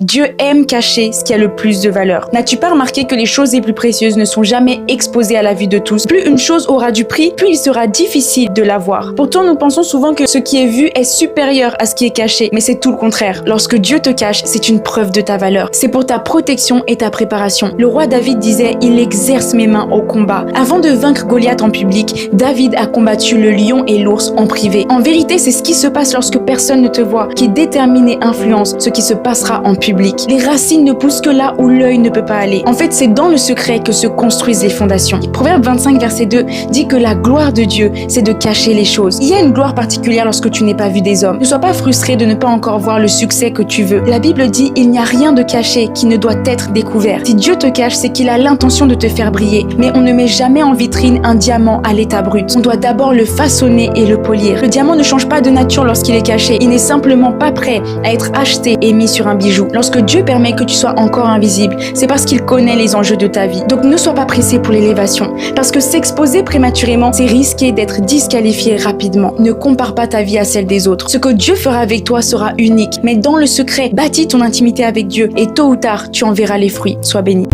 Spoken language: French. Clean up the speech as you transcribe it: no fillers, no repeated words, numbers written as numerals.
Dieu aime cacher ce qui a le plus de valeur. N'as-tu pas remarqué que les choses les plus précieuses ne sont jamais exposées à la vue de tous? Plus une chose aura du prix, plus il sera difficile de la voir. Pourtant, nous pensons souvent que ce qui est vu est supérieur à ce qui est caché, mais c'est tout le contraire. Lorsque Dieu te cache, c'est une preuve de ta valeur. C'est pour ta protection et ta préparation. Le roi David disait: il exerce mes mains au combat. Avant de vaincre Goliath en public, David a combattu le lion et l'ours en privé. En vérité, c'est ce qui se passe lorsque personne ne te voit, qui détermine et influence ce qui se passera en public. Les racines ne poussent que là où l'œil ne peut pas aller. En fait, c'est dans le secret que se construisent les fondations. Proverbe 25, verset 2 dit que la gloire de Dieu, c'est de cacher les choses. Il y a une gloire particulière lorsque tu n'es pas vu des hommes. Ne sois pas frustré de ne pas encore voir le succès que tu veux. La Bible dit: il n'y a rien de caché qui ne doit être découvert. Si Dieu te cache, c'est qu'il a l'intention de te faire briller. Mais on ne met jamais en vitrine un diamant à l'état brut. On doit d'abord le façonner et le polir. Le diamant ne change pas de nature lorsqu'il est caché. Il n'est simplement pas prêt à être acheté et mis sur un bijou. Lorsque Dieu permet que tu sois encore invisible, c'est parce qu'il connaît les enjeux de ta vie. Donc ne sois pas pressé pour l'élévation. Parce que s'exposer prématurément, c'est risquer d'être disqualifié rapidement. Ne compare pas ta vie à celle des autres. Ce que Dieu fera avec toi sera unique. Mais dans le secret, bâtis ton intimité avec Dieu et tôt ou tard, tu en verras les fruits. Sois béni.